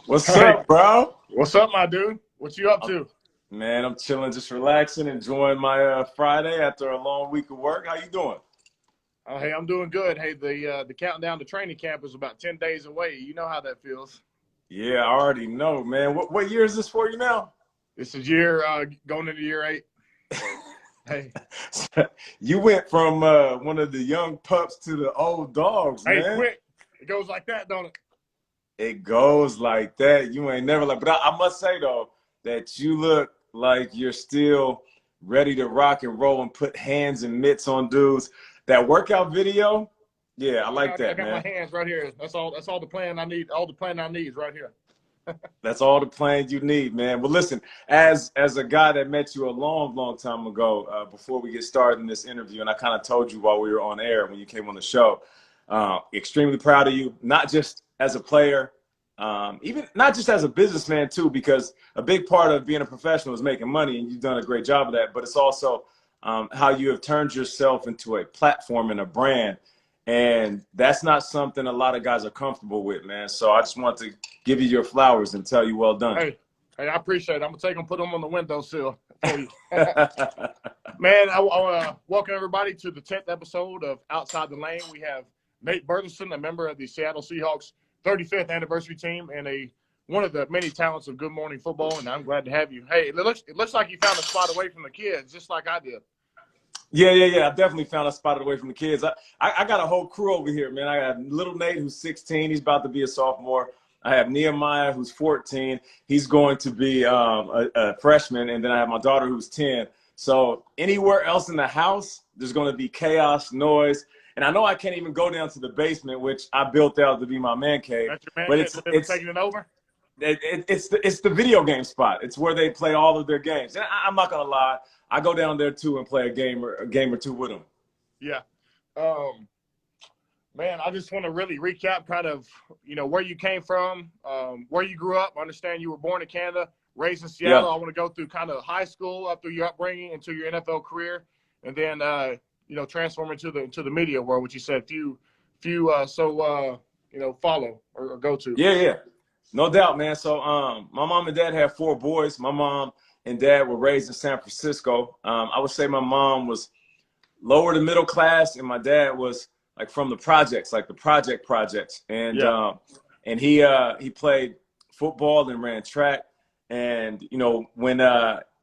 What's Hey, up, bro? what's up, my dude? What you up I'm, to? man, I'm chilling, just relaxing, enjoying my Friday after a long week of work. How you doing? Hey, I'm doing good. Hey, the countdown to training camp is about 10 days away. You know how that feels. Yeah, I already know, man. What year is this for you now? This is year going into year 8. So, hey, You went from one of the young pups to the old dogs, hey, man. quick! It goes like that, don't it? It goes like that. You ain't never like, but I must say though that you look like you're still ready to rock and roll and put hands and mitts on dudes. That workout video, yeah, I like I that, got my man. hands right here. That's all. That's all the plan I need. All the plan I need is right here. That's all the plan you need, man. Well, listen, as a guy that met you a long time ago, before we get started in this interview, and I kind of told you while we were on air when you came on the show, extremely proud of you, not just as a player, even not just as a businessman too, because a big part of being a professional is making money, and you've done a great job of that. But it's also how you have turned yourself into a platform and a brand. And that's not something a lot of guys are comfortable with, man. So I just want to give you your flowers and tell you well done. Hey, I appreciate it. I'm gonna take them, put them on the windowsill for you. Man, I want to welcome everybody to the 10th episode of Outside the Lane. We have Nate Burleson, a member of the Seattle Seahawks 35th anniversary team and one of the many talents of Good Morning Football, and I'm glad to have you. Hey, it looks like you found a spot away from the kids, just like I did. Yeah. I definitely found a spot away from the kids. I got a whole crew over here, man. I got little Nate, who's 16. He's about to be a sophomore. I have Nehemiah, who's 14. He's going to be a freshman. And then I have my daughter, who's 10. So anywhere else in the house, there's going to be chaos, noise. And I know I can't even go down to the basement, which I built out to be my man cave. That's your man But kid taking it over? it's the video game spot. It's where they play all of their games. And I'm not going to lie. I go down there too and play a game or two with them. Yeah. Man, I just want to really recap kind of, where you came from, where you grew up. I understand you were born in Canada, raised in Seattle. Yeah. I want to go through kind of high school up through your upbringing into your NFL career, and then, transform into the media world, which you said follow or go to. Yeah. No doubt, man. So my mom and dad had 4 boys. My mom and dad were raised in San Francisco. I would say my mom was lower to middle class, and my dad was like from the projects, like the projects. And Yeah. and he played football and ran track. And when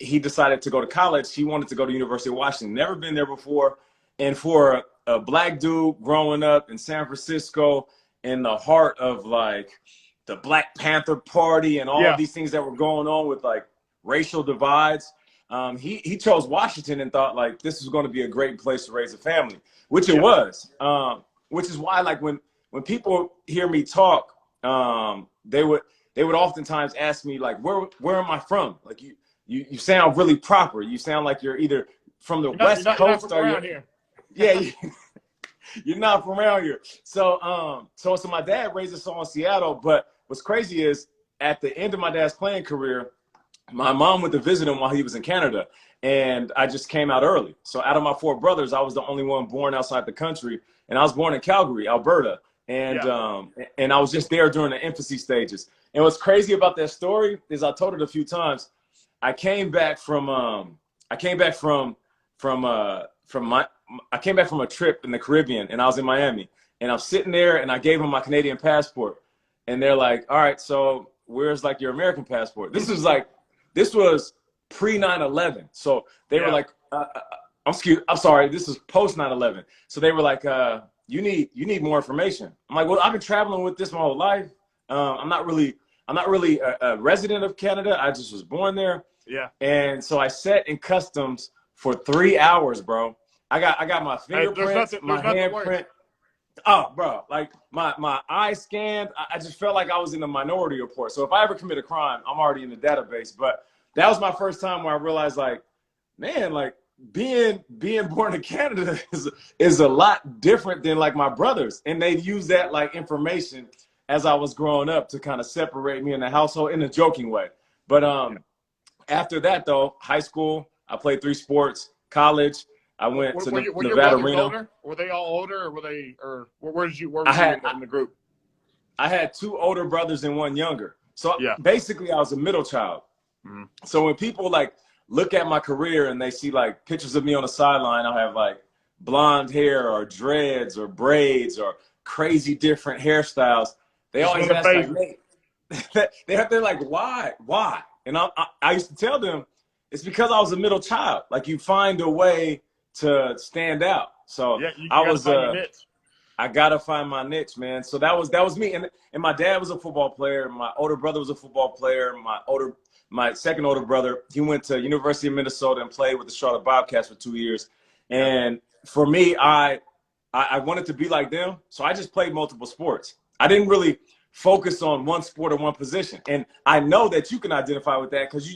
he decided to go to college, he wanted to go to University of Washington. Never been there before. And for a black dude growing up in San Francisco, in the heart of like the Black Panther Party and all Yeah. of these things that were going on with like racial divides, he chose Washington and thought like this was going to be a great place to raise a family, which it was. Which is why like when people hear me talk, they would oftentimes ask me like where am I from? Like you sound really proper. You sound like you're either from the West Coast or you're here. Yeah. You're not from around here. So my dad raised us all in Seattle. But what's crazy is at the end of my dad's playing career, my mom went to visit him while he was in Canada. And I just came out early. So out of my 4 brothers, I was the only one born outside the country. And I was born in Calgary, Alberta. And and I was just there during the infancy stages. And what's crazy about that story is I told it a few times. I came back from a trip in the Caribbean, and I was in Miami, and I'm sitting there, and I gave them my Canadian passport, and they're like, "All right, so where's like your American passport?" This was pre 9/11, so they were like, I'm sorry, this is post 9/11, so they were like, you need more information. I'm like, well, I've been traveling with this my whole life. I'm not really a resident of Canada. I just was born there. Yeah. And so I sat in customs for 3 hours, bro. I got my fingerprints, my handprint. Oh, bro, like my eye scanned. I just felt like I was in the minority report. So if I ever commit a crime, I'm already in the database. But that was my first time where I realized, like, man, like being born in Canada is a lot different than like my brothers. And they use that like information as I was growing up to kind of separate me in the household in a joking way. But after that, though, high school, I played 3 sports. College, I went to Nevada, Reno. Older? Were they all older, or where was you in the group? I had 2 older brothers and 1 younger. So basically, I was a middle child. Mm-hmm. So when people like look at my career and they see like pictures of me on the sideline, I'll have like blonde hair or dreads or braids or crazy different hairstyles. They always ask like, Nate, they're like, why? And I used to tell them it's because I was a middle child. Like you find a way to stand out. So I gotta find my niche, man. So that was me. And my dad was a football player. My older brother was a football player. My second older brother, he went to University of Minnesota and played with the Charlotte Bobcats for 2 years. And for me, I wanted to be like them. So I just played multiple sports. I didn't really focus on one sport or one position. And I know that you can identify with that because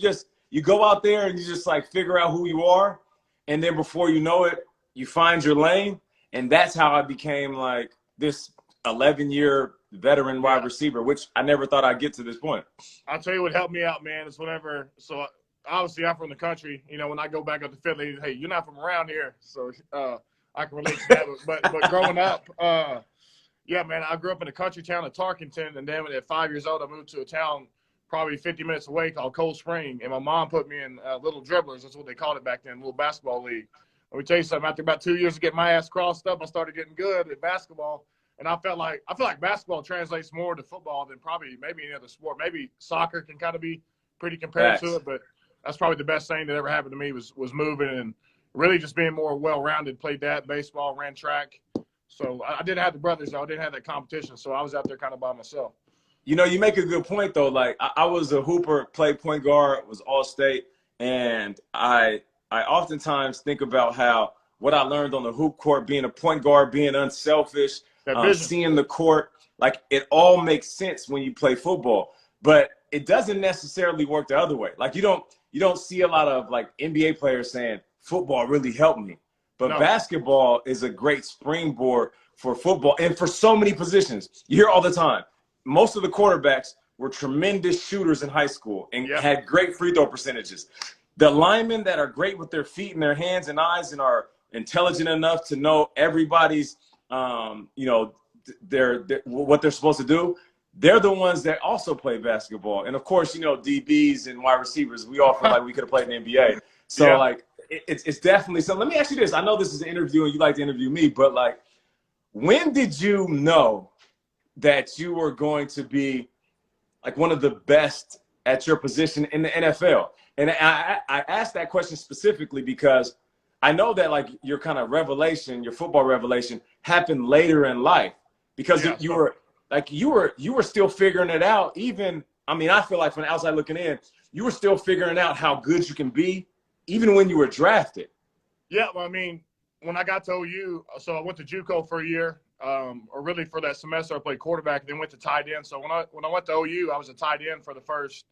you go out there and you just like figure out who you are. And then before you know it, you find your lane. And that's how I became like this 11-year veteran wide receiver, which I never thought I'd get to this point. I'll tell you what helped me out, man, is so obviously I'm from the country. You know, when I go back up to Philly, hey, you're not from around here. So I can relate to that. But growing up, man, I grew up in a country town of Tarkenton. And then at 5 years old, I moved to a town probably 50 minutes away called Cold Spring. And my mom put me in Little Dribblers. That's what they called it back then, little basketball league. Let me tell you something. After about 2 years of getting my ass crossed up, I started getting good at basketball. And I feel like basketball translates more to football than probably maybe any other sport. Maybe soccer can kind of be pretty compared to it, but that's probably the best thing that ever happened to me was moving and really just being more well-rounded. Played that, baseball, ran track. So I didn't have the brothers, though. I didn't have that competition, so I was out there kind of by myself. You know, you make a good point, though. Like, I was a hooper, played point guard, was all-state, and I oftentimes think about how what I learned on the hoop court, being a point guard, being unselfish, seeing the court, like it all makes sense when you play football, but it doesn't necessarily work the other way. Like you don't see a lot of like NBA players saying football really helped me, but basketball is a great springboard for football and for so many positions. You hear all the time, most of the quarterbacks were tremendous shooters in high school and had great free throw percentages. The linemen that are great with their feet and their hands and eyes and are intelligent enough to know everybody's what they're supposed to do, they're the ones that also play basketball. And of course, DBs and wide receivers, we all feel like we could have played in the NBA. So like it's definitely something. Let me ask you this. I know this is an interview and you like to interview me, but like when did you know that you were going to be like one of the best at your position in the NFL? And I asked that question specifically because I know that like your kind of revelation, your football revelation happened later in life because you were still figuring it out. I feel like from the outside looking in, you were still figuring out how good you can be even when you were drafted. Yeah, well, I mean, when I got to OU, so I went to JUCO for a year, or really for that semester I played quarterback and then went to tight end. So when I went to OU, I was a tight end for the first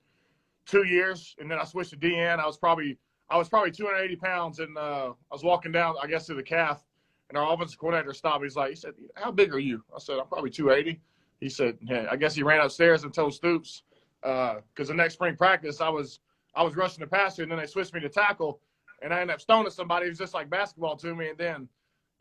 2 years, and then I switched to DN. I was probably 280 pounds, and I was walking down, I guess, to the calf, and our offensive coordinator stopped. He said, "How big are you?" I said, "I'm probably 280." He said, "Yeah." I guess he ran upstairs and told Stoops, because the next spring practice I was rushing the passer, and then they switched me to tackle, and I ended up stoning somebody. It was just like basketball to me. And then,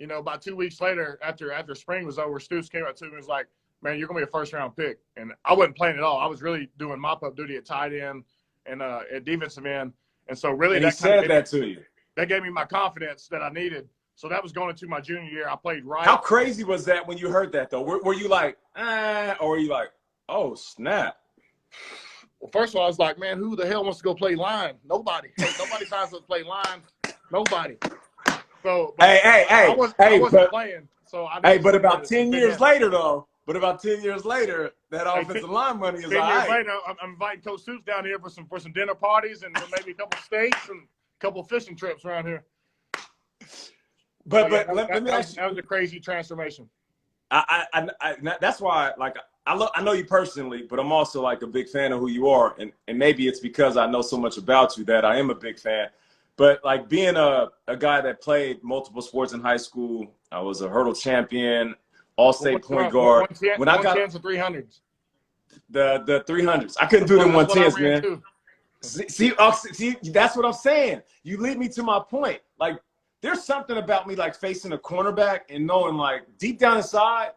about 2 weeks later, after spring was over, Stoops came up to me and was like, "Man, you're gonna be a first-round pick." And I wasn't playing at all. I was really doing mop-up duty at tight end and at defensive end. And so really, and he said that to you. That gave me my confidence that I needed. So that was going into my junior year. I played right. How crazy was that when you heard that, though? Were you like, or were you like, oh, snap? Well, first of all, I was like, man, who the hell wants to go play line? Nobody. Nobody signs up to play line. Nobody. So, I wasn't playing. So but about 10 years later, though. But about 10 years later, that offensive line money is all right. 10 years later, I'm inviting Coach Stoops down here for some dinner parties and maybe a couple of steaks and a couple of fishing trips around here. But let me ask you. That was a crazy transformation. That's why, like, I know you personally, but I'm also like a big fan of who you are, and maybe it's because I know so much about you that I am a big fan. But like being a guy that played multiple sports in high school, I was a hurdle champion, all-state point guard. When I got to 300s, the 300s, I couldn't do them 110s, man. See, that's what I'm saying. You lead me to my point. Like, there's something about me like facing a cornerback and knowing like deep down inside,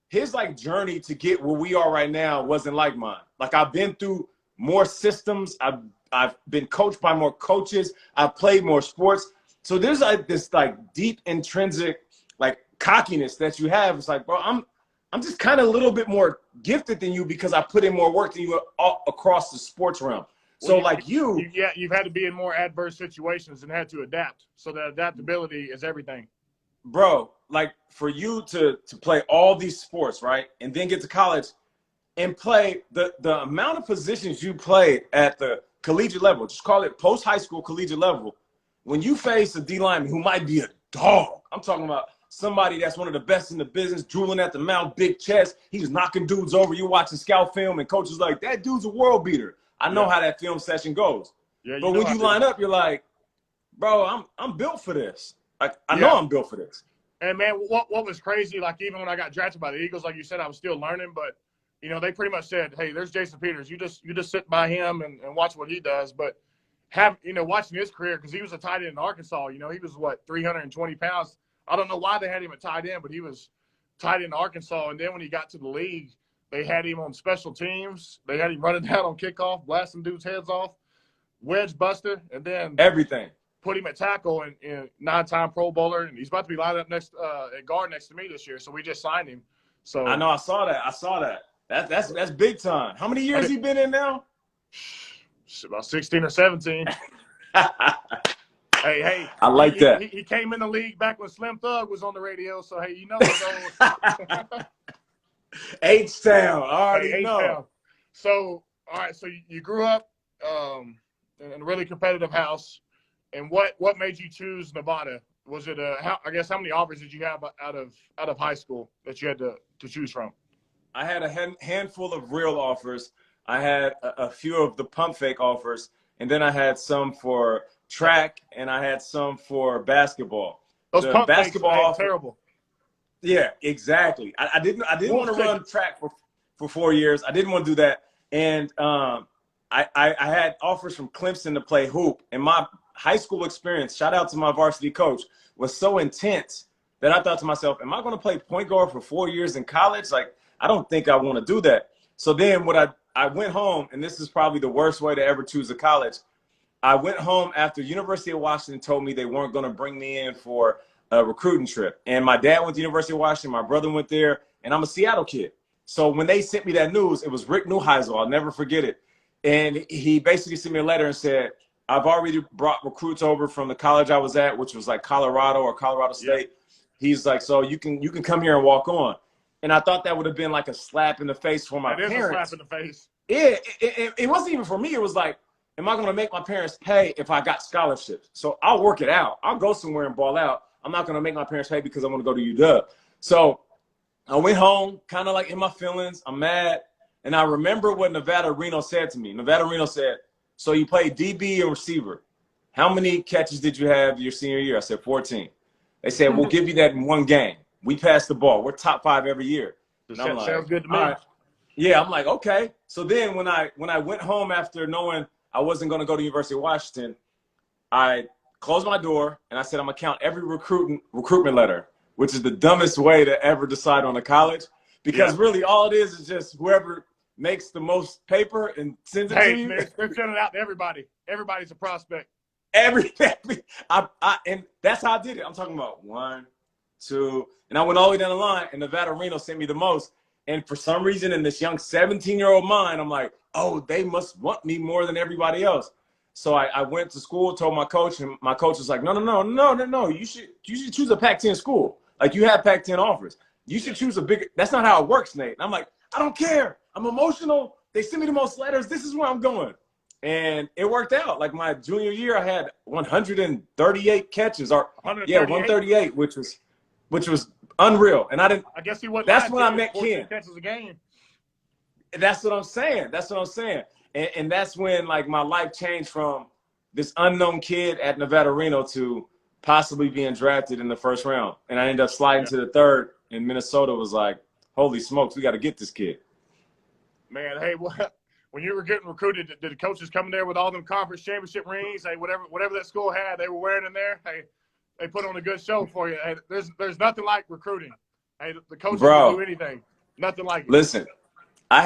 his like journey to get where we are right now wasn't like mine. Like I've been through more systems. I've been coached by more coaches. I've played more sports. So there's like this like deep intrinsic like cockiness that you have. It's like, bro, I'm just kind of a little bit more gifted than you because I put in more work than you all across the sports realm. So well, like you've had to be in more adverse situations and had to adapt. So that adaptability is everything. Bro, like for you to play all these sports, right? And then get to college and play the amount of positions you played at the collegiate level, just call it post-high school collegiate level, when you face a D lineman who might be a dog, I'm talking about somebody that's one of the best in the business, drooling at the mouth, big chest, he's knocking dudes over, you're watching scout film, and coach is like, that dude's a world beater. I know how that film session goes. Yeah, but when you line up, you're like, bro, I'm built for this. Like, I know I'm built for this. And, man, what was crazy, like, even when I got drafted by the Eagles, like you said, I was still learning. But, you know, they pretty much said, hey, there's Jason Peters. You just sit by him and watch what he does. But, watching his career, because he was a tight end in Arkansas, you know, he was, 320 pounds. I don't know why they had him at tight end, but he was tight end in Arkansas. And then when he got to the league, they had him on special teams. They had him running down on kickoff, blasting dudes' heads off, wedge buster, and then everything. Put him at tackle and 9-time Pro Bowler, and he's about to be lined up next at guard next to me this year. So we just signed him. So I know I saw that. That's big time. How many years he been in now? About 16 or 17. Hey, I like that. He came in the league back when Slim Thug was on the radio. So hey, you know those. H-Town, I already know. H-Town. So all right, so you grew up in a really competitive house. And what made you choose Nevada? Was it how many offers did you have out of high school that you had to choose from? I had a handful of real offers. I had a few of the pump fake offers, and then I had some for track, and I had some for basketball. Those pump basketball fakes offer, terrible. Yeah, exactly. I didn't want to run track for 4 years. I didn't want to do that, and I had offers from Clemson to play hoop, and my high school experience, shout out to my varsity coach, was so intense that I thought to myself, am I going to play point guard for 4 years in college? Like, I don't think I want to do that. So then I went home, and this is probably the worst way to ever choose a college. I went home after University of Washington told me they weren't going to bring me in for a recruiting trip. And my dad went to University of Washington, my brother went there, and I'm a Seattle kid. So when they sent me that news, it was Rick Neuheisel. I'll never forget it. And he basically sent me a letter and said, I've already brought recruits over from the college I was at, which was like Colorado or Colorado State. Yeah. He's like, so you can come here and walk on. And I thought that would have been like a slap in the face for my parents. It is a slap in the face. Yeah, it wasn't even for me. It was like, am I going to make my parents pay if I got scholarships? So I'll work it out. I'll go somewhere and ball out. I'm not going to make my parents pay because I want to go to UW. So I went home, kind of like in my feelings. I'm mad. And I remember what Nevada Reno said to me. Nevada Reno said, so you played DB and receiver. How many catches did you have your senior year? I said 14. They said, we'll give you that in one game. We pass the ball. We're top 5 every year. And I'm like, sounds good to me. All right. Yeah, I'm like, okay. So then when I went home after knowing I wasn't going to go to University of Washington, I closed my door and I said, I'm going to count every recruitment letter, which is the dumbest way to ever decide on a college. Because really all it is just whoever makes the most paper and sends it to you. Man, they're sending it out to everybody. Everybody's a prospect. Everything. And that's how I did it. I'm talking about 1, 2, and I went all the way down the line, and Nevada Reno sent me the most. And for some reason, in this young 17-year-old mind, I'm like, oh, they must want me more than everybody else. So I went to school, told my coach, and my coach was like, no. You should choose a Pac-10 school. Like, you have Pac-10 offers. You should choose a bigger. That's not how it works, Nate. And I'm like, I don't care. I'm emotional. They sent me the most letters. This is where I'm going. And it worked out. Like my junior year, I had 138 catches, or 138, which was unreal. And I guess he wasn't. That's when I met Ken. Catches a game. That's what I'm saying. And that's when like my life changed from this unknown kid at Nevada Reno to possibly being drafted in the first round. And I ended up sliding to the third. And Minnesota was like, holy smokes, we got to get this kid. Man, hey, when you were getting recruited, did the coaches come in there with all them conference championship rings? Hey, whatever that school had, they were wearing in there. Hey, they put on a good show for you. Hey, there's nothing like recruiting. Hey, the coaches can do anything. Nothing like it. Listen, I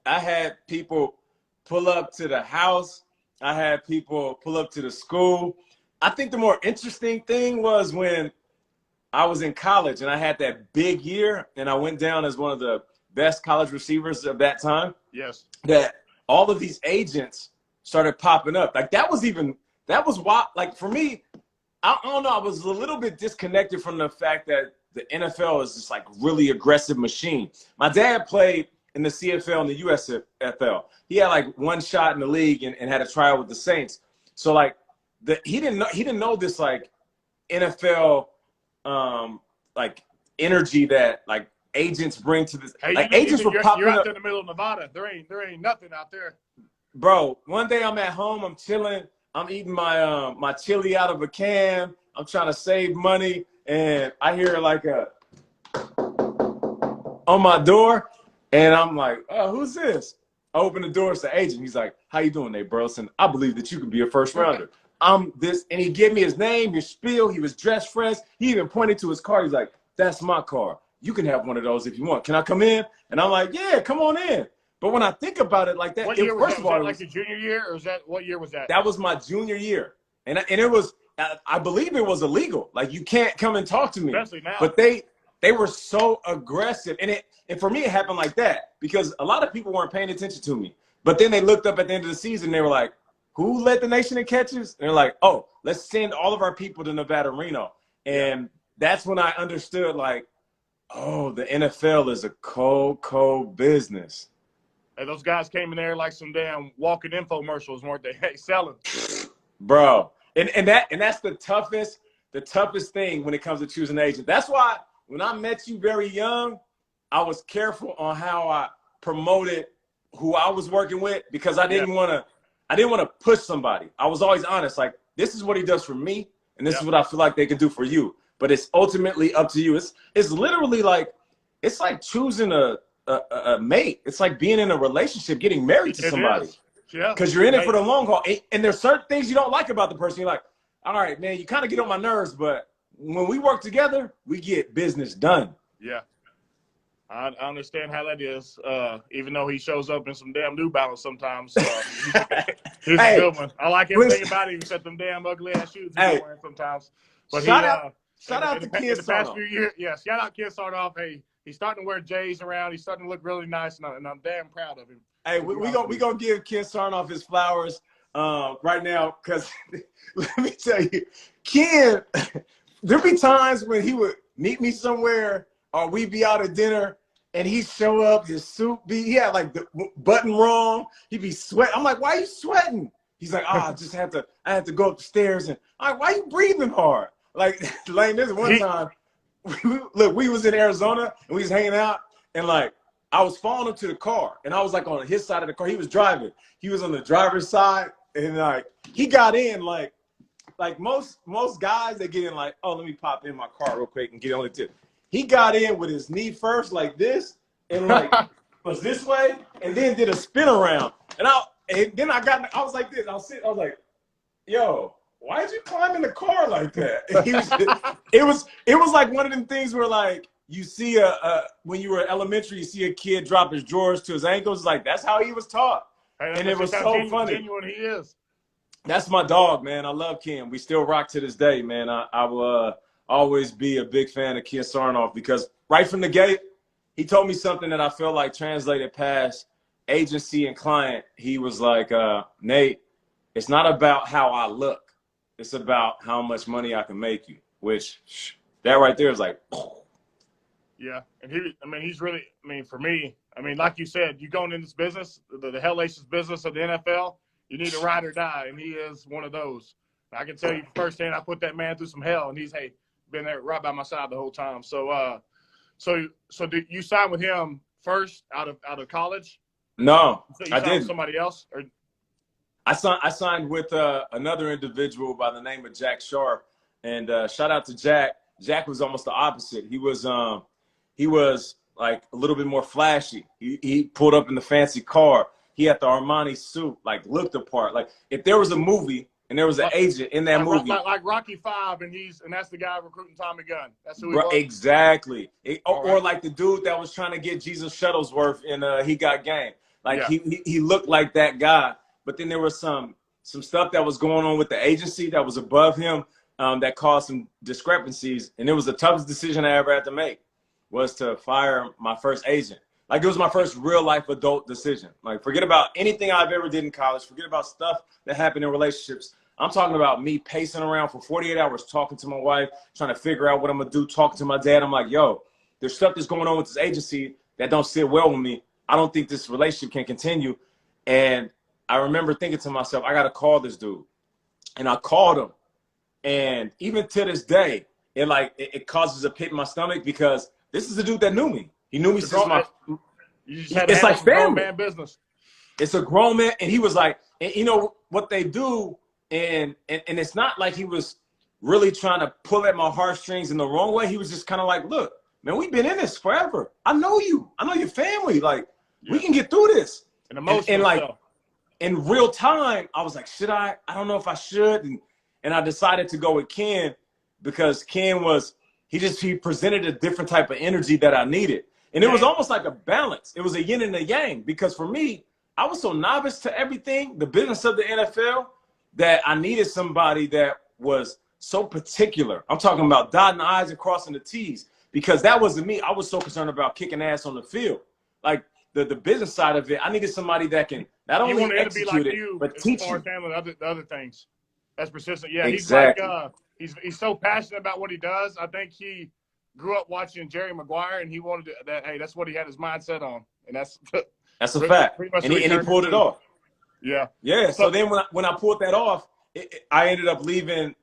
I had people pull up to the house. I had people pull up to the school. I think the more interesting thing was when I was in college and I had that big year and I went down as one of the best college receivers of that time. Yes. That all of these agents started popping up. Like that was why, like for me, I don't know, I was a little bit disconnected from the fact that the NFL is this like really aggressive machine. My dad played in the CFL and the USFL. He had like one shot in the league and had a trial with the Saints. So like he didn't know this like NFL like energy that like agents bring to this. Hey, like agents were popping you're out up. there in the middle of Nevada. There ain't nothing out there. Bro, one day I'm at home, I'm chilling, I'm eating my my chili out of a can. I'm trying to save money, and I hear like a on my door, and I'm like, oh, who's this? I open the door, it's the agent. He's like, how you doing, Nate Burleson? I believe that you could be a first rounder. I'm this, and he gave me his name, his spiel. He was dressed fresh. He even pointed to his car. He's like, that's my car. You can have one of those if you want. Can I come in? And I'm like, yeah, come on in. But when I think about it like that, what year was first that? of all, Was that like your junior year, or was that what year was that? That was my junior year, and it was, I believe it was illegal. Like you can't come and talk to me. Especially now. But they were so aggressive, and for me it happened like that because a lot of people weren't paying attention to me. But then they looked up at the end of the season, and they were like, who led the nation in catches? And they're like, oh, let's send all of our people to Nevada, Reno. And that's when I understood, like, oh, the NFL is a cold business. Hey, those guys came in there like some damn walking infomercials, weren't they? Hey, selling. Bro. And that's the toughest thing when it comes to choosing an agent. That's why when I met you very young, I was careful on how I promoted who I was working with because I didn't want to push somebody. I was always honest. Like, this is what he does for me, and this is what I feel like they can do for you. But it's ultimately up to you. It's literally like, it's like choosing a mate. It's like being in a relationship, getting married to somebody. Yeah. Because you're in it for the long haul. And there's certain things you don't like about the person. You're like, all right, man, you kind of get on my nerves, but when we work together, we get business done. Yeah. I understand how that is. Even though he shows up in some damn New Balance sometimes. He's a good one. I like everything about him except them damn ugly ass shoes he's wearing sometimes. But shout out to Kid in the past few years. Yeah, shout out Kid Sarnoff. Hey, he's starting to wear J's around. He's starting to look really nice, and I'm damn proud of him. Hey, we gonna give Ken Sarnoff his flowers right now because let me tell you, Ken, there be times when he would meet me somewhere or we'd be out at dinner and he'd show up, his suit he had like the button wrong. He'd be sweating. I'm like, why are you sweating? He's like, I had to go up the stairs and I'm like, why are you breathing hard? Like, Lane, this one time, look, we was in Arizona and we was hanging out and like, I was following him to the car, and I was like on his side of the car. He was driving. He was on the driver's side, and like he got in like most guys they get in like, oh, let me pop in my car real quick and get on the tip. He got in with his knee first like this, and like was this way, and then did a spin around. And then I was like this. I was like, yo, why did you climb in the car like that? It was like one of them things where like. You see when you were elementary, you see a kid drop his drawers to his ankles. Like that's how he was taught, and it was so funny. Genuine he is. That's my dog, man. I love Ken. We still rock to this day, man. I will always be a big fan of Ken Sarnoff because right from the gate, he told me something that I feel like translated past agency and client. He was like, Nate, it's not about how I look. It's about how much money I can make you, which that right there is like, yeah, and he's really, for me, like you said, you going in this business, the hellacious business of the NFL, you need to ride or die, and he is one of those. I can tell you firsthand, I put that man through some hell, and he's been there right by my side the whole time. So, so did you sign with him first out of college? No, I didn't. Somebody else, or I signed with another individual by the name of Jack Sharp, and shout out to Jack. Jack was almost the opposite. He was like a little bit more flashy. He pulled up in the fancy car. He had the Armani suit, like looked the part. Like if there was a movie and there was an agent in that movie, like Rocky V, and that's the guy recruiting Tommy Gunn. That's who he was. Exactly. Or like the dude that was trying to get Jesus Shuttlesworth in He Got Game. Like he looked like that guy. But then there was some stuff that was going on with the agency that was above him that caused some discrepancies. And it was the toughest decision I ever had to make, was to fire my first agent. Like, it was my first real life adult decision. Like, forget about anything I've ever did in college. Forget about stuff that happened in relationships. I'm talking about me pacing around for 48 hours, talking to my wife, trying to figure out what I'm going to do, talking to my dad. I'm like, yo, there's stuff that's going on with this agency that don't sit well with me. I don't think this relationship can continue. And I remember thinking to myself, I got to call this dude. And I called him. And even to this day, it causes a pit in my stomach, because this is a dude that knew me. He knew me since it's like family. Man business. It's a grown man. And he was like, and you know what they do, and it's not like he was really trying to pull at my heartstrings in the wrong way. He was just kind of like, look, man, we've been in this forever. I know you. I know your family. Like, we can get through this. And like, in real time, I was like, should I? I don't know if I should. And I decided to go with Ken, because Ken he presented a different type of energy that I needed. And it was almost like a balance. It was a yin and a yang, because for me, I was so novice to everything, the business of the NFL, that I needed somebody that was so particular. I'm talking about dotting the I's and crossing the T's, because that wasn't me. I was so concerned about kicking ass on the field. Like, the business side of it, I needed somebody that can not only execute it, but teach you. The other things. That's persistent. Yeah, exactly. He's like, he's so passionate about what he does. I think he grew up watching Jerry Maguire, and he wanted that. Hey, that's what he had his mindset on, and that's a fact. And he pulled it off. Yeah. Yeah. So then when I pulled that off, I ended up leaving.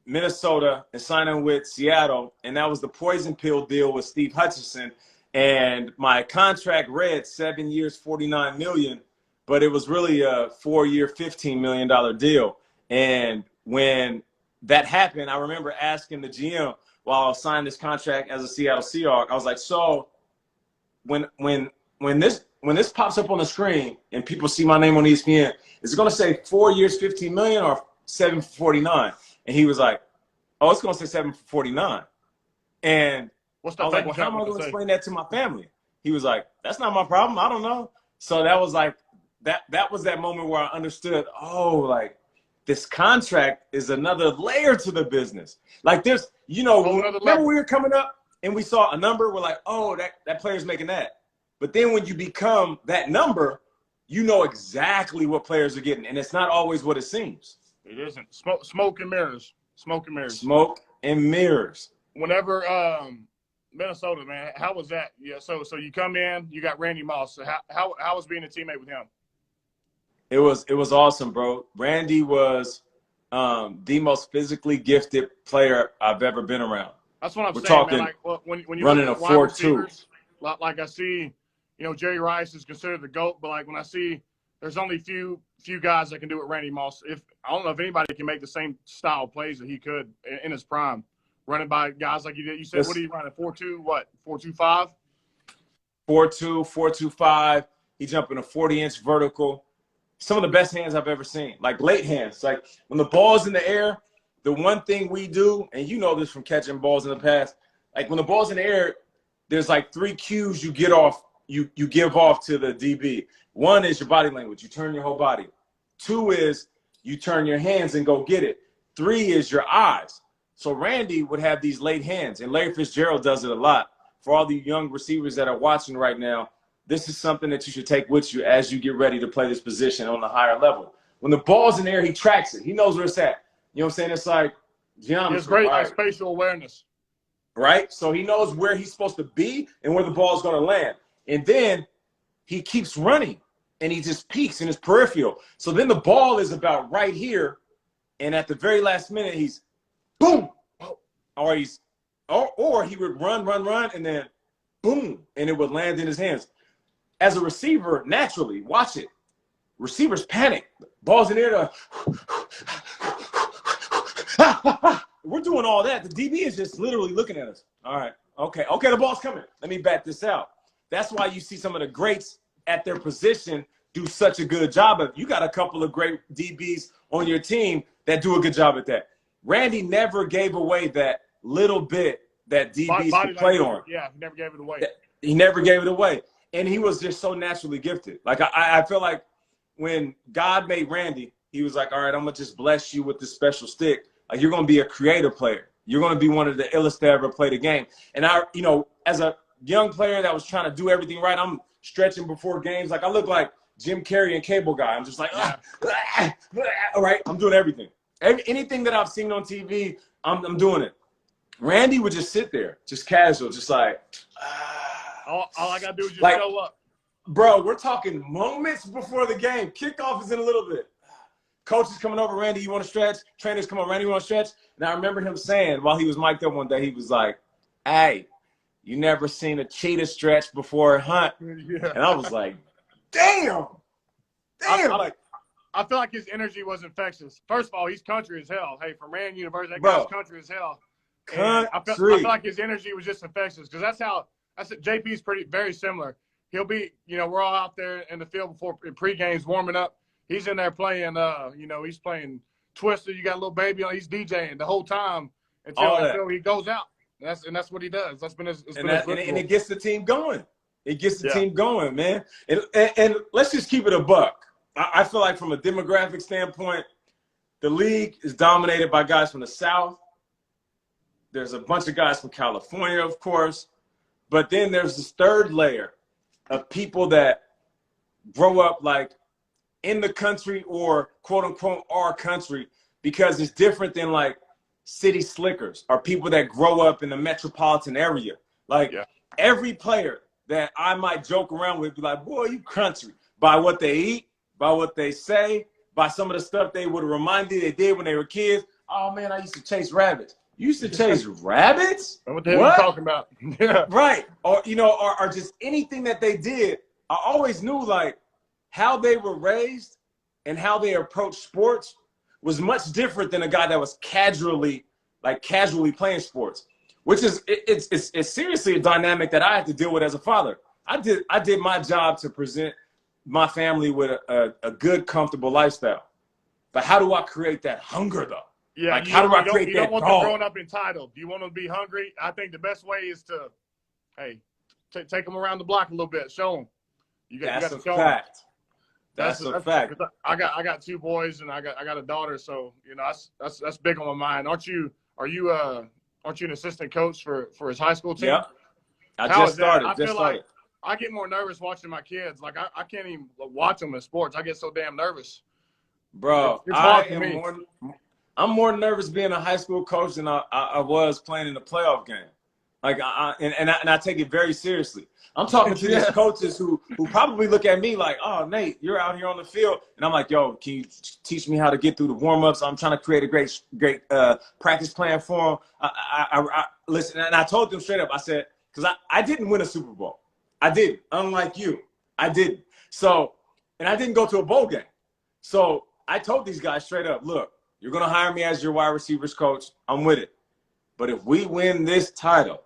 Minnesota and signing with Seattle, and that was the poison pill deal with Steve Hutchinson. And my contract read 7 years, $49 million, but it was really a 4-year, $15 million deal. And when that happened, I remember asking the GM while I was signing this contract as a Seattle Seahawk, I was like, so when this pops up on the screen and people see my name on ESPN, is it going to say 4 years, $15 million, or 7 for 49? And he was like, oh, it's going to say 7 for 49. And I was like, well, how am I going to explain that to my family? He was like, that's not my problem. I don't know. So that was like, that was that moment where I understood, oh, like, this contract is another layer to the business. Like, there's, remember we were coming up and we saw a number, we're like, oh, that player's making that. But then when you become that number, you know exactly what players are getting. And it's not always what it seems. It isn't. Smoke and mirrors. Smoke and mirrors. Smoke and mirrors. Whenever Minnesota, man, how was that? Yeah, so you come in, you got Randy Moss. So how was being a teammate with him? It was awesome, bro. Randy was the most physically gifted player I've ever been around. That's what I'm saying, talking, man. Like, when you running a 4-2. Like I see, Jerry Rice is considered the GOAT, but like when I see there's only few guys that can do what Randy Moss. I don't know if anybody can make the same style of plays that he could in his prime, running by guys like you did. You said, what are you running? 4.2? What? 4.25? 4.2, 4.25. He jumped in a 40-inch vertical. Some of the best hands I've ever seen, like late hands. Like when the ball's in the air, the one thing we do, and you know this from catching balls in the past, like when the ball's in the air, there's like 3 cues you get off. You give off to the DB. 1 is your body language. You turn your whole body. 2 is you turn your hands and go get it. 3 is your eyes. So Randy would have these late hands, and Larry Fitzgerald does it a lot. For all the young receivers that are watching right now, this is something that you should take with you as you get ready to play this position on the higher level. When the ball's in there, he tracks it. He knows where it's at. You know what I'm saying? It's like geometry. It's great, like spatial awareness. Right? So he knows where he's supposed to be and where the ball's going to land. And then he keeps running, and he just peaks in his peripheral. So then the ball is about right here, and at the very last minute, he's boom, or he would run, and then boom, and it would land in his hands. As a receiver, naturally, watch it. Receivers panic. Ball's in there. We're doing all that. The DB is just literally looking at us. All right. Okay, the ball's coming. Let me bat this out. That's why you see some of the greats at their position do such a good job of it. You got a couple of great DBs on your team that do a good job at that. Randy never gave away that little bit that DBs can play on. Yeah, he never gave it away. He never gave it away. And he was just so naturally gifted. Like, I feel like when God made Randy, he was like, all right, I'm going to just bless you with this special stick. Like, you're going to be a creative player. You're going to be one of the illest to ever play the game. And as a young player that was trying to do everything right, I'm stretching before games. Like, I look like Jim Carrey and Cable Guy. I'm just like, all right, I'm doing everything. Anything that I've seen on TV, I'm doing it. Randy would just sit there, just casual, just like. All I got to do is just show up. Bro, we're talking moments before the game. Kickoff is in a little bit. Coach is coming over, Randy, you want to stretch? Trainers come over, Randy, you want to stretch? And I remember him saying while he was mic'd up one day, he was like, hey, you never seen a cheetah stretch before a hunt? Yeah. And I was like, damn. I feel like his energy was infectious. First of all, he's country as hell. Hey, from Rand University, that guy's country as hell. I feel like his energy was just infectious because that's it. JP's very similar. He'll be, we're all out there in the field before pre-games warming up. He's in there playing, he's playing Twister. You got a little baby on. He's DJing the whole time until he goes out. And that's what he does. That's been his. And it gets the team going. It gets the team going, man. And let's just keep it a buck. I feel like from a demographic standpoint, the league is dominated by guys from the South. There's a bunch of guys from California, of course. But then there's this third layer of people that grow up like in the country or quote unquote our country, because it's different than like city slickers or people that grow up in the metropolitan area. Like every player that I might joke around with be like, boy, you country, by what they eat, by what they say, by some of the stuff they would remind you they did when they were kids. Oh man, I used to chase rabbits. You used to chase rabbits? What the hell are you talking about? Yeah. Right. Or, or just anything that they did. I always knew like how they were raised and how they approached sports was much different than a guy that was casually playing sports, which is, it's seriously a dynamic that I had to deal with as a father. I did my job to present my family with a good, comfortable lifestyle. But how do I create that hunger though? Yeah, like, how do I create that? You don't want them growing up entitled. You want them to be hungry. I think the best way is to, hey, take them around the block a little bit. Show them. You got to show them. That's a fact. I got two boys and I got a daughter, so that's big on my mind. Are you an assistant coach for his high school team? Yeah, I just started. Like I get more nervous watching my kids. Like I can't even watch them in sports. I get so damn nervous. Bro, I'm more nervous being a high school coach than I was playing in a playoff game. Like, I take it very seriously. I'm talking to these coaches who probably look at me like, oh, Nate, you're out here on the field. And I'm like, yo, can you teach me how to get through the warm-ups? I'm trying to create a great practice plan for them. I listen, and I told them straight up, I said, because I didn't win a Super Bowl. I didn't, unlike you. I didn't. So, and I didn't go to a bowl game. So I told these guys straight up, look, you're going to hire me as your wide receivers coach. I'm with it. But if we win this title,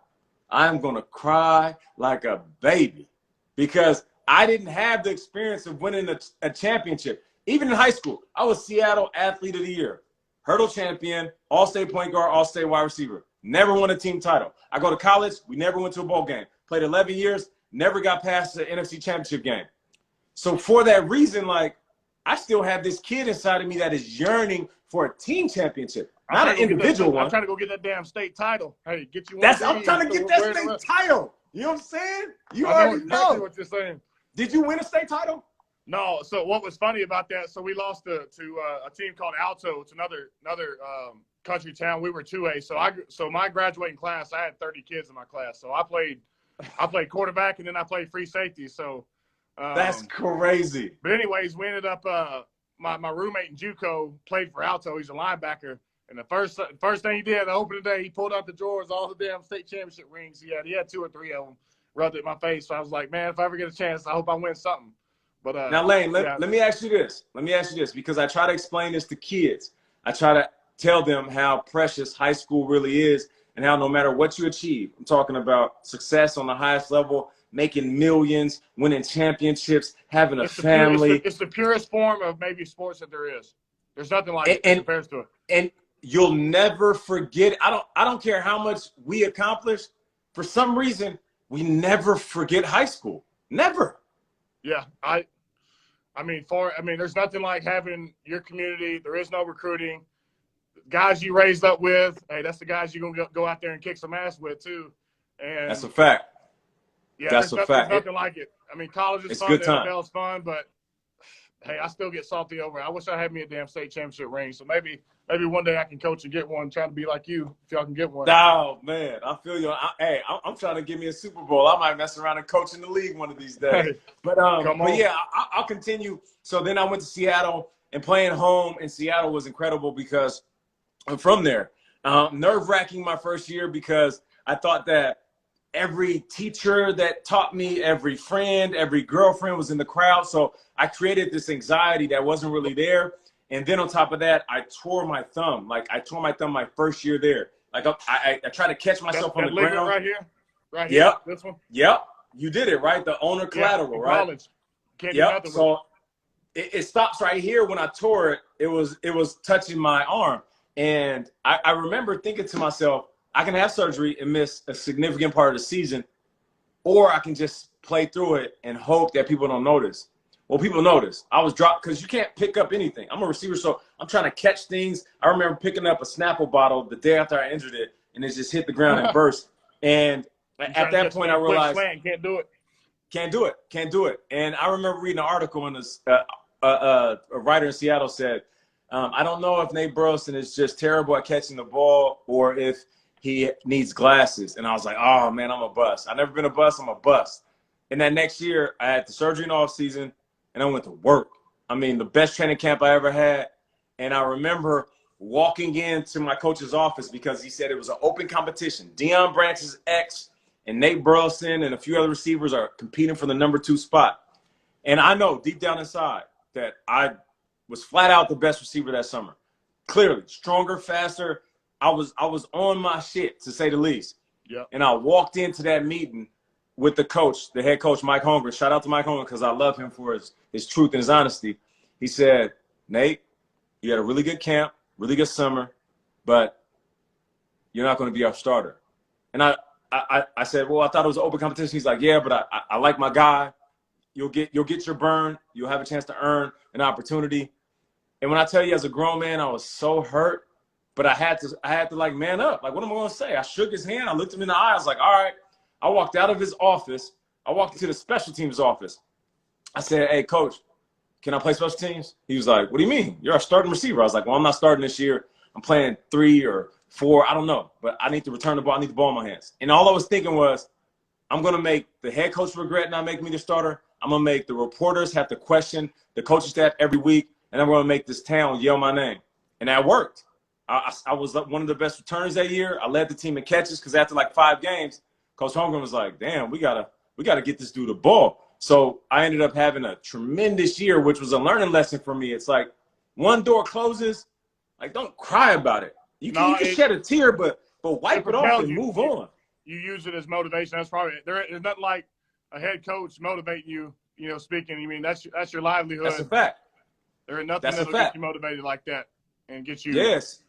I'm going to cry like a baby because I didn't have the experience of winning a championship. Even in high school, I was Seattle Athlete of the Year, hurdle champion, all-state point guard, all-state wide receiver. Never won a team title. I go to college, we never went to a bowl game. Played 11 years, never got past the NFC championship game. So for that reason, like, I still have this kid inside of me that is yearning for a team championship, not an individual one. I'm trying to go get that damn state title. Hey, get you one. I'm trying to get that state title. You know what I'm saying? You already know what you're saying. Did you win a state title? No. So what was funny about that? So we lost to a team called Alto. It's another country town. We were 2A. So my graduating class, I had 30 kids in my class. So I played quarterback and then I played free safety. So. That's crazy. But anyways, we ended up my roommate in JUCO played for Alto. He's a linebacker. And the first thing he did the opening day, he pulled out the drawers, all the damn state championship rings he had. He had 2 or 3 of them, rubbed it in my face. So I was like, man, if I ever get a chance, I hope I win something. But now, Lane, let me ask you this. Because I try to explain this to kids. I try to tell them how precious high school really is and how no matter what you achieve, I'm talking about success on the highest level, making millions, winning championships, having a family. It's the purest form of maybe sports that there is. There's nothing like it compares to it. And you'll never forget. I don't care how much we accomplish. For some reason, we never forget high school. Never. Yeah, I mean, there's nothing like having your community. There is no recruiting. Guys you raised up with, hey, that's the guys you're gonna go out there and kick some ass with too. And that's a fact. Yeah, that's a fact. There's nothing like it. I mean, college is fun, the NFL is fun, but hey, I still get salty over it. I wish I had me a damn state championship ring. So maybe one day I can coach and get one. Trying to be like you, if y'all can get one. Oh man, I feel you. I'm trying to get me a Super Bowl. I might mess around and coach in the league one of these days. Hey, but yeah, I'll continue. So then I went to Seattle, and playing home in Seattle was incredible because I'm from there. Nerve-wracking my first year because I thought that every teacher that taught me, every friend, every girlfriend was in the crowd. So I created this anxiety that wasn't really there. And then on top of that, I tore my thumb. Like I tore my thumb my first year there. Like I tried to catch myself on the ground. Right here? Right here? Yep. This one? Yep. You did it, right? The owner collateral, right? College. Can't do nothing so it stops right here. When I tore it, it was touching my arm. And I remember thinking to myself, I can have surgery and miss a significant part of the season, or I can just play through it and hope that people don't notice. Well, people noticed. I was dropped because you can't pick up anything. I'm a receiver, so I'm trying to catch things. I remember picking up a Snapple bottle the day after I injured it, and it just hit the ground and burst. And at that point, I realized can't do it. Can't do it. And I remember reading an article in this. A writer in Seattle said, I don't know if Nate Burleson is just terrible at catching the ball or if he needs glasses. And I was like, oh, man, I'm a bust. I've never been a bust. I'm a bust. And that next year, I had the surgery in the offseason, and I went to work. I mean, the best training camp I ever had. And I remember walking into my coach's office because he said it was an open competition. Deion Branch's ex and Nate Burleson and a few other receivers are competing for the number 2 spot. And I know deep down inside that I was flat out the best receiver that summer. Clearly, stronger, faster. I was on my shit, to say the least. Yeah. And I walked into that meeting with the coach, the head coach, Mike Holmgren. Shout out to Mike Holmgren because I love him for his truth and his honesty. He said, Nate, you had a really good camp, really good summer, but you're not going to be our starter. And I said, well, I thought it was an open competition. He's like, yeah, but I like my guy. You'll get your burn. You'll have a chance to earn an opportunity. And when I tell you, as a grown man, I was so hurt, but I had to like man up. Like, what am I going to say? I shook his hand. I looked him in the eye. I was like, all right. I walked out of his office. I walked into the special teams office. I said, hey, coach, can I play special teams? He was like, what do you mean? You're a starting receiver. I was like, well, I'm not starting this year. I'm playing 3 or 4. I don't know, but I need to return the ball. I need the ball in my hands. And all I was thinking was, I'm going to make the head coach regret not making me the starter. I'm going to make the reporters have to question the coaching staff every week, and I'm going to make this town yell my name. And that worked. I was one of the best returners that year. I led the team in catches because after like 5 games, Coach Holmgren was like, damn, we gotta get this dude the ball. So I ended up having a tremendous year, which was a learning lesson for me. It's like one door closes, like don't cry about it. You can shed a tear, but wipe it off and move on. You use it as motivation. That's probably there's nothing like a head coach motivating you. Speaking. I mean, that's your livelihood. That's a fact. There is nothing that'll get you motivated like that and get you. Yes.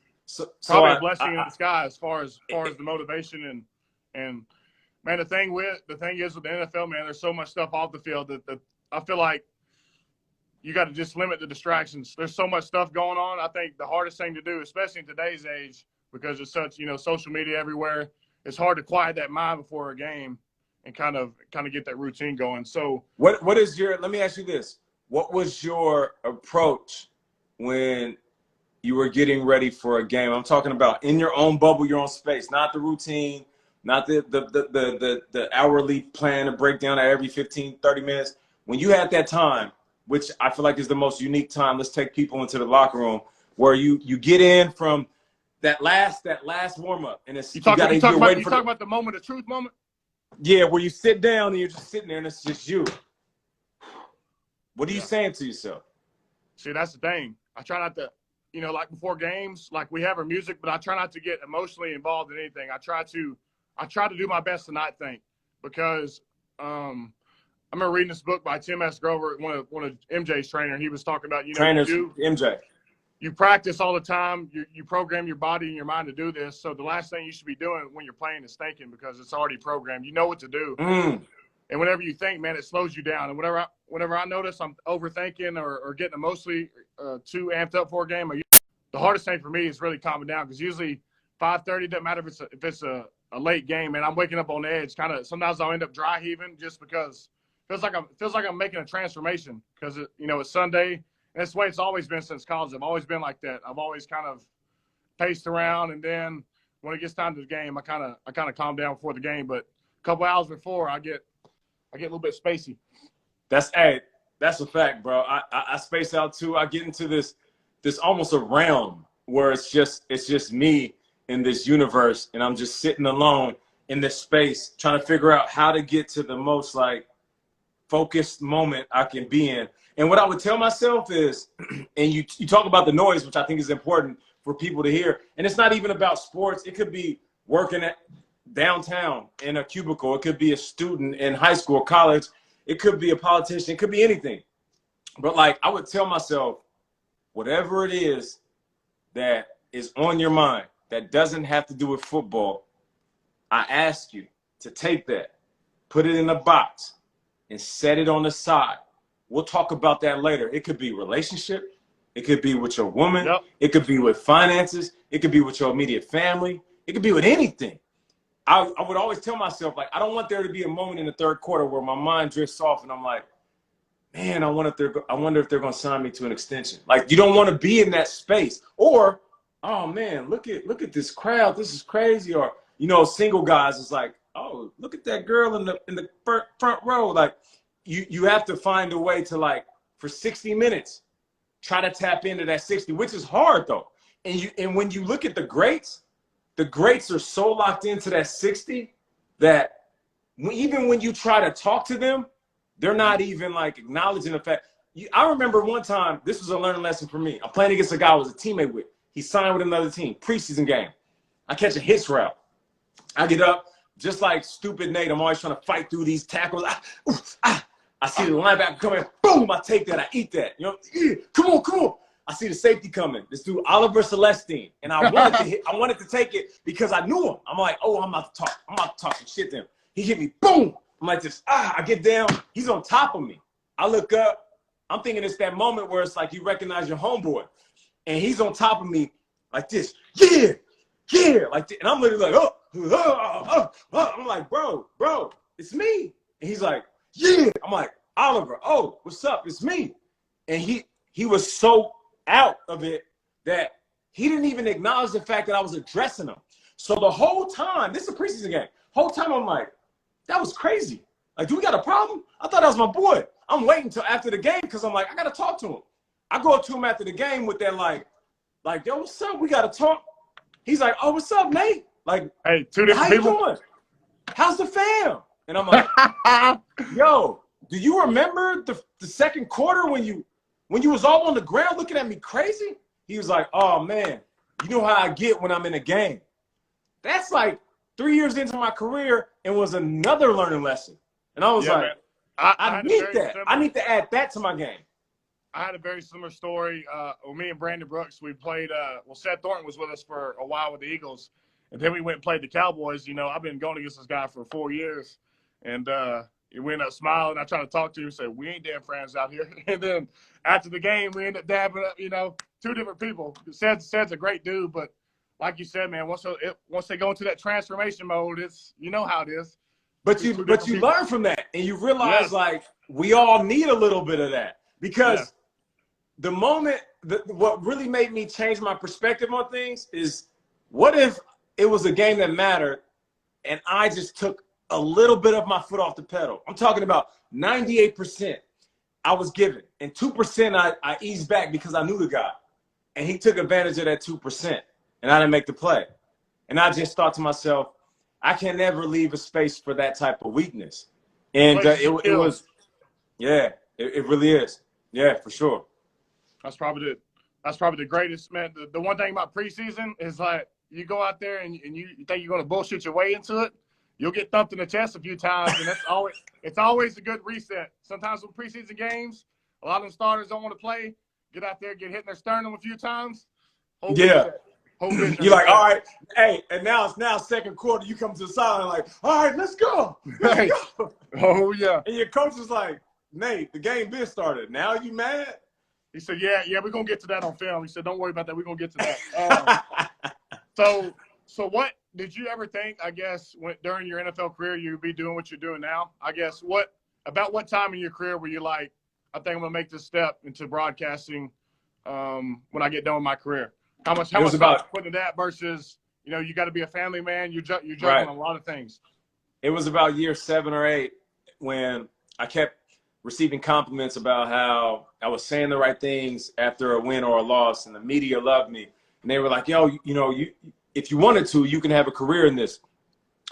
Probably a blessing in disguise as far as the motivation and. Man, the thing is with the NFL, man, there's so much stuff off the field that I feel like you got to just limit the distractions. There's so much stuff going on. I think the hardest thing to do, especially in today's age, because there's such social media everywhere, it's hard to quiet that mind before a game and kind of get that routine going. So what is your? Let me ask you this: what was your approach when you were getting ready for a game? I'm talking about in your own bubble, your own space, not the routine. Not the hourly plan to break down at every 15, 30 minutes. When you had that time, which I feel like is the most unique time, let's take people into the locker room where you get in from that last warm-up. And it's you talking about the moment of truth moment? Yeah, where you sit down and you're just sitting there and it's just you. What are you saying to yourself? See, that's the thing. I try not to, like before games, like we have our music, but I try not to get emotionally involved in anything. I try to do my best to not think because I remember reading this book by Tim S. Grover, one of MJ's trainer. He was talking about, trainers, MJ. you practice all the time. You program your body and your mind to do this. So the last thing you should be doing when you're playing is thinking, because it's already programmed. You know what to do. And whenever you think, man, it slows you down. And whenever I notice I'm overthinking or getting emotionally too amped up for a game, the hardest thing for me is really calming down, because usually 5:30 doesn't matter if it's a late game, and I'm waking up on edge. Kind of sometimes I'll end up dry heaving just because it feels like I'm making a transformation, because it's Sunday. And that's the way it's always been since college. I've always been like that. I've always kind of paced around, and then when it gets time to the game, I kind of calm down before the game. But a couple hours before, I get a little bit spacey. That's a fact, bro. I space out too. I get into this almost a realm where it's just me in this universe, and I'm just sitting alone in this space trying to figure out how to get to the most like focused moment I can be in. And what I would tell myself is, and you talk about the noise, which I think is important for people to hear. And it's not even about sports. It could be working at downtown in a cubicle. It could be a student in high school or college. It could be a politician. It could be anything. But like, I would tell myself, whatever it is that is on your mind that doesn't have to do with football, I ask you to take that, put it in a box, and set it on the side. We'll talk about that later. It could be relationship. It could be with your woman. Yep. It could be with finances. It could be with your immediate family. It could be with anything. I would always tell myself, like, I don't want there to be a moment in the third quarter where my mind drifts off and I'm like, man, I wonder if they're going to sign me to an extension. Like, you don't want to be in that space. Or, oh man, look at this crowd. This is crazy. Or, single guys is like, oh, look at that girl in the front row. Like, you have to find a way to, like, for 60 minutes, try to tap into that 60, which is hard though. And when you look at the greats are so locked into that 60 that even when you try to talk to them, they're not even like acknowledging the fact. I remember one time, this was a learning lesson for me. I'm playing against a guy I was a teammate with. He signed with another team, preseason game. I catch a hitch route. I get up, just like stupid Nate. I'm always trying to fight through these tackles. I see the linebacker coming, boom, I take that, I eat that. Come on. I see the safety coming. This dude, Oliver Celestine. And I wanted to take it because I knew him. I'm like, oh, I'm about to talk some shit to him. He hit me, boom. I'm like this, I get down. He's on top of me. I look up. I'm thinking it's that moment where it's like you recognize your homeboy. And he's on top of me like this. Yeah, like this. And I'm literally like, I'm like, bro, it's me. And he's like, yeah. I'm like, Oliver, oh, what's up? It's me. And he was so out of it that he didn't even acknowledge the fact that I was addressing him. So the whole time, this is a preseason game, whole time I'm like, that was crazy. Like, do we got a problem? I thought that was my boy. I'm waiting until after the game because I'm like, I got to talk to him. I go up to him after the game with that like, yo, what's up? We got to talk. He's like, oh, what's up, Nate? Like, hey, two different how people. You doing? How's the fam? And I'm like, yo, do you remember the second quarter when you was all on the ground looking at me crazy? He was like, oh, man, you know how I get when I'm in a game. That's like 3 years into my career and was another learning lesson. And I was like, man, I need that. I need to add that to my game. I had a very similar story. With me and Brandon Brooks, we played Seth Thornton was with us for a while with the Eagles. And then we went and played the Cowboys. I've been going against this guy for 4 years. And we ended up smiling. I tried to talk to him and said, we ain't damn friends out here. And then after the game, we ended up dabbing up, two different people. Seth's a great dude, but like you said, man, once they go into that transformation mode, it's how it is. But you learn from that, and you realize like we all need a little bit of that, because the moment what really made me change my perspective on things is, what if it was a game that mattered and I just took a little bit of my foot off the pedal? I'm talking about 98% I was given, and 2% I eased back because I knew the guy, and he took advantage of that 2%, and I didn't make the play. And I just thought to myself, I can never leave a space for that type of weakness. And it was, it really is. Yeah, for sure. That's probably the greatest, man. The one thing about preseason is like, you go out there and you think you're going to bullshit your way into it, you'll get thumped in the chest a few times, and it's always a good reset. Sometimes with preseason games, a lot of the starters don't want to play. get out there, get hit in their sternum a few times. You're like, all right, hey, and now it's second quarter. You come to the sideline like, all right, let's go. Go. Oh, yeah. And your coach is like, Nate, the game been started. Now you mad? He said, yeah, we're going to get to that on film. He said, don't worry about that. We're going to get to that. So what did you ever think, I guess, during your NFL career, you'd be doing what you're doing now? I guess what time in your career were you like, I think I'm going to make this step into broadcasting when I get done with my career? How much about putting that versus, you got to be a family man. You're juggling a lot of things. It was about year 7 or 8 when I kept receiving compliments about how I was saying the right things after a win or a loss, and the media loved me. And they were like, yo, if you wanted to, you can have a career in this.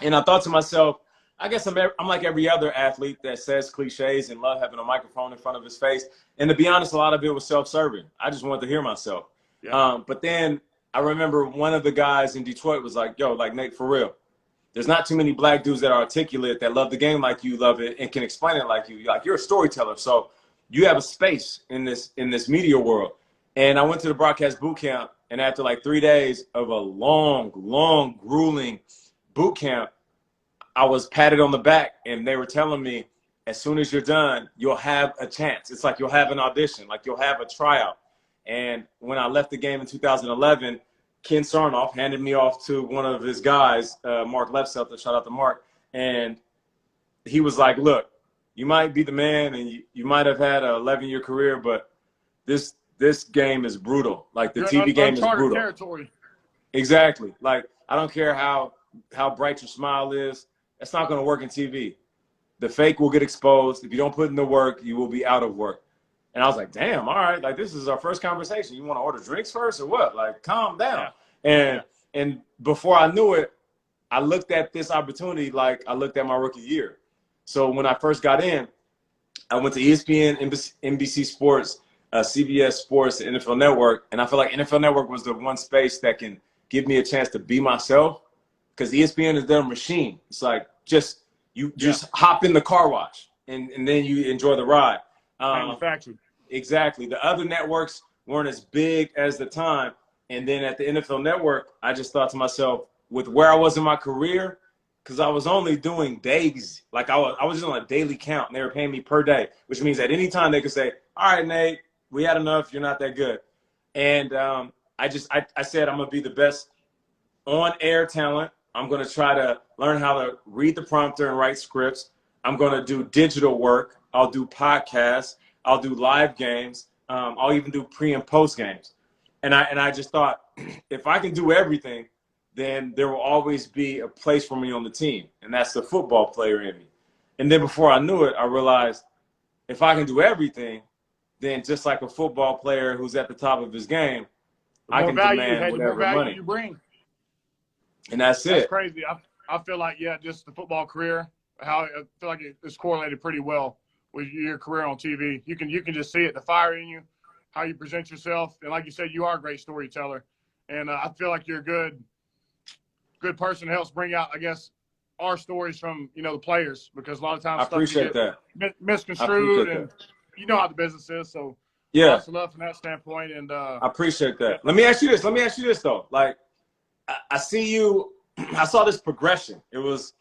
And I thought to myself, I guess I'm like every other athlete that says cliches and love having a microphone in front of his face. And to be honest, a lot of it was self-serving. I just wanted to hear myself. Yeah. But then I remember one of the guys in Detroit was like, yo, like, Nate, for real, there's not too many black dudes that are articulate, that love the game like you love it and can explain it like you. Like, you're a storyteller, so you have a space in this media world. And I went to the broadcast boot camp, and after like 3 days of a long, grueling boot camp, I was patted on the back, and they were telling me, as soon as you're done, you'll have a chance. It's like you'll have an audition, like you'll have a tryout. And when I left the game in 2011, Ken Sarnoff handed me off to one of his guys, Mark Lefselter, shout out to Mark. And he was like, look, you might be the man and you might have had an 11-year career, but this game is brutal. Like, the TV game is brutal. Territory. Exactly. Like, I don't care how bright your smile is. That's not going to work in TV. The fake will get exposed. If you don't put in the work, you will be out of work. And I was like, damn, all right, like, this is our first conversation. You want to order drinks first or what? Like, calm down. Yeah. And before I knew it, I looked at this opportunity like I looked at my rookie year. So when I first got in, I went to ESPN, NBC Sports, CBS Sports, and NFL Network. And I feel like NFL Network was the one space that can give me a chance to be myself, because ESPN is their machine. It's like just hop in the car wash and then you enjoy the ride. Manufactured. Exactly. The other networks weren't as big as the time. And then at the NFL Network, I just thought to myself, with where I was in my career, because I was only doing days, like I was just on a daily count, and they were paying me per day, which means at any time they could say, all right, Nate, we had enough. You're not that good. And I said, I'm going to be the best on-air talent. I'm going to try to learn how to read the prompter and write scripts. I'm going to do digital work. I'll do podcasts. I'll do live games. I'll even do pre and post games. And I just thought, if I can do everything, then there will always be a place for me on the team. And that's the football player in me. And then before I knew it, I realized if I can do everything, then just like a football player who's at the top of his game, I can demand whatever money you bring. And that's it. That's crazy. I feel like, just the football career, I feel like it's correlated pretty well with your career on TV. You can just see it, the fire in you, how you present yourself. And like you said, you are a great storyteller. And I feel like you're a good person that helps bring out, I guess, our stories from, the players, because a lot of times I appreciate that. Misconstrued, and you know how the business is. So lots of love from that standpoint. And I appreciate that. Let me ask you this though. Like, I saw this progression. It was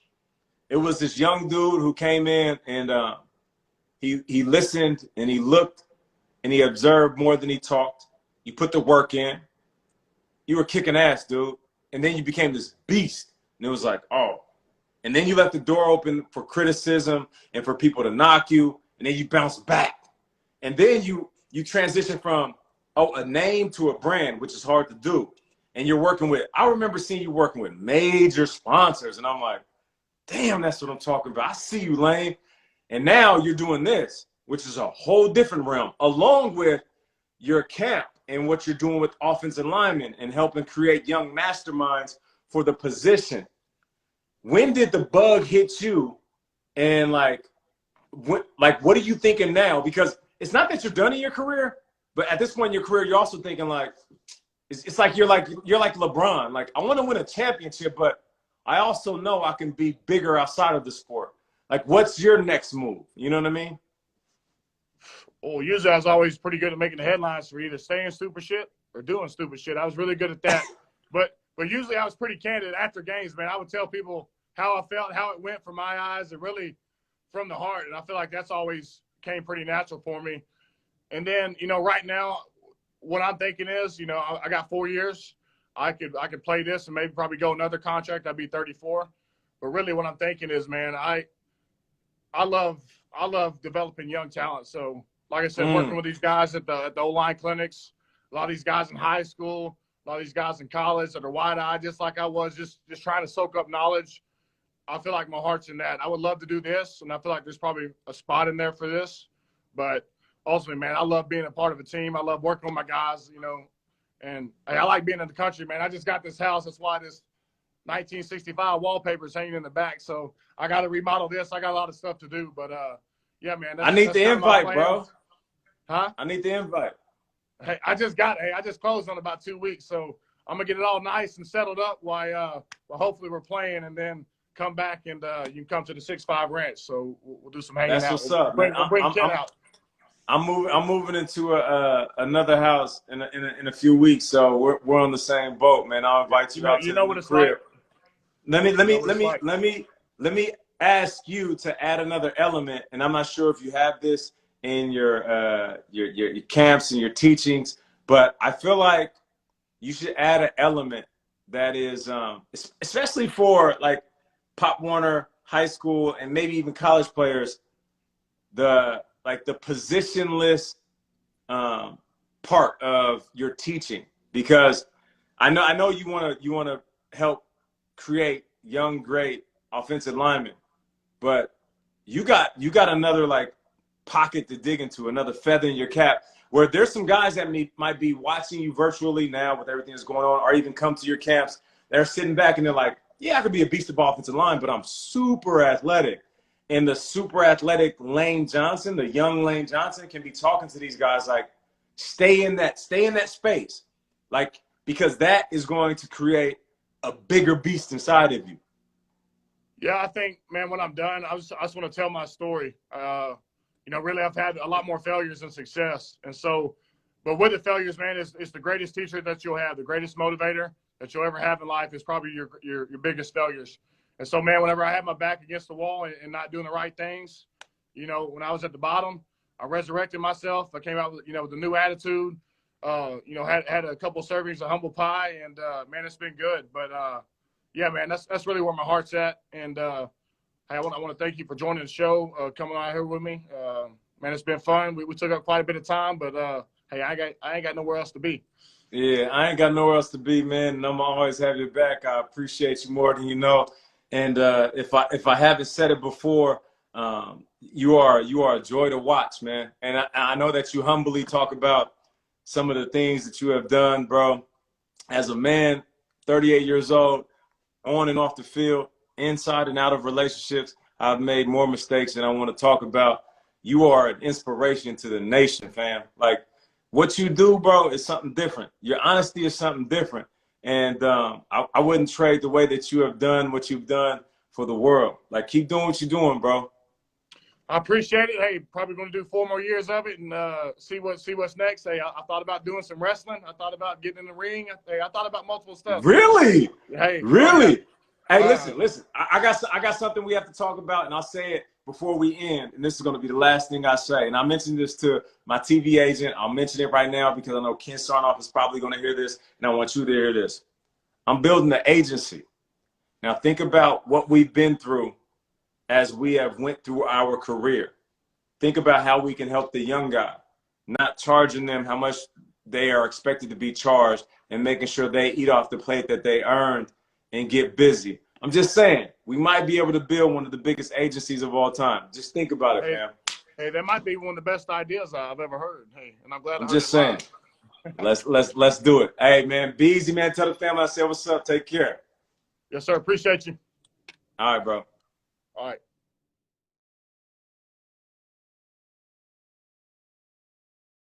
this young dude who came in, and he listened and he looked and he observed more than he talked. You put the work in. You were kicking ass, dude. And then you became this beast. And it was like, oh. And then you left the door open for criticism and for people to knock you. And then you bounce back. And then you transition from, a name to a brand, which is hard to do. And you're working with, I remember seeing you working with major sponsors. And I'm like, damn, that's what I'm talking about. I see you, Lane. And now you're doing this, which is a whole different realm, along with your camp and what you're doing with offensive linemen and helping create young masterminds for the position. When did the bug hit you? And what are you thinking now? Because it's not that you're done in your career, but at this point in your career, you're also thinking it's like you're like LeBron. Like, I want to win a championship, but I also know I can be bigger outside of the sport. Like, what's your next move? You know what I mean? Well, usually I was always pretty good at making the headlines for either saying stupid shit or doing stupid shit. I was really good at that. but usually I was pretty candid after games, man. I would tell people how I felt, how it went from my eyes, and really from the heart. And I feel like that's always came pretty natural for me. And then, you know, right now, what I'm thinking is, you know, I got 4 years. I could play this and maybe probably go another contract. I'd be 34. But really what I'm thinking is, man, I love developing young talent. So, like I said, working with these guys at the O-line clinics, a lot of these guys in high school, a lot of these guys in college that are wide-eyed, just like I was, just trying to soak up knowledge. I feel like my heart's in that. I would love to do this, and I feel like there's probably a spot in there for this. But ultimately, man, I love being a part of a team. I love working with my guys, you know, and hey, I like being in the country, man. I just got this house. That's why this 1965 wallpaper is hanging in the back. So I got to remodel this. I got a lot of stuff to do. But, yeah, man. I need the invite, bro. Huh? I need the invite. Hey, I just closed on about 2 weeks, so I'm gonna get it all nice and settled up while hopefully we're playing, and then come back and you can come to the 6-5 ranch. So we'll do some hanging out. That's what's up, man. We'll bring Ken out. I'm moving into another house in a few weeks, so we're on the same boat, man. I'll invite you out to the crib. Let me ask you to add another element, and I'm not sure if you have this in your camps and your teachings, but I feel like you should add an element that is especially for like Pop Warner high school and maybe even college players, the positionless part of your teaching, because I know you want to help create young great offensive linemen, but you got another like pocket to dig into, another feather in your cap, where there's some guys that might be watching you virtually now with everything that's going on, or even come to your camps. They're sitting back and they're like, yeah, I could be a beast of offensive line, but I'm super athletic. And the super athletic Lane Johnson, the young Lane Johnson, can be talking to these guys like, stay in that space, like, because that is going to create a bigger beast inside of you. Yeah, I think, man, when I'm done, I just want to tell my story. You know, really, I've had a lot more failures than success. And so, but with the failures, man, it's the greatest teacher that you'll have, the greatest motivator that you'll ever have in life is probably your biggest failures. And so, man, whenever I had my back against the wall and not doing the right things, you know, when I was at the bottom, I resurrected myself. I came out with, you know, with a new attitude, you know, had a couple servings of humble pie, and, man, it's been good. But, yeah, man, that's really where my heart's at. And, hey, I want to thank you for joining the show, coming out here with me. Man, it's been fun. We took up quite a bit of time, but, hey, I ain't got nowhere else to be. Yeah, I ain't got nowhere else to be, man. And I'm always have your back. I appreciate you more than you know. And if I haven't said it before, you are a joy to watch, man. And I know that you humbly talk about some of the things that you have done, bro. As a man, 38 years old, on and off the field, inside and out of relationships, I've made more mistakes than I want to talk about. You are an inspiration to the nation, fam. Like, what you do, bro, is something different. Your honesty is something different. And I wouldn't trade the way that you have done what you've done for the world. Like, keep doing what you're doing, bro. I appreciate it. Hey, probably going to do 4 more years of it and see what's next. Hey, I thought about doing some wrestling. I thought about getting in the ring. Hey, I thought about multiple stuff. Really? Hey, really? Hey, listen. I got something we have to talk about, and I'll say it before we end. And this is going to be the last thing I say. And I mentioned this to my TV agent. I'll mention it right now because I know Ken Sarnoff is probably going to hear this, and I want you to hear this. I'm building an agency. Now think about what we've been through as we have went through our career. Think about how we can help the young guy, not charging them how much they are expected to be charged and making sure they eat off the plate that they earned and get busy. I'm just saying, we might be able to build one of the biggest agencies of all time. Just think about it, fam. Hey, that might be one of the best ideas I've ever heard. Hey, and I'm glad. I'm just saying. Let's do it. Hey, man, be easy, man. Tell the family I said what's up. Take care. Yes, sir. Appreciate you. All right, bro. All right.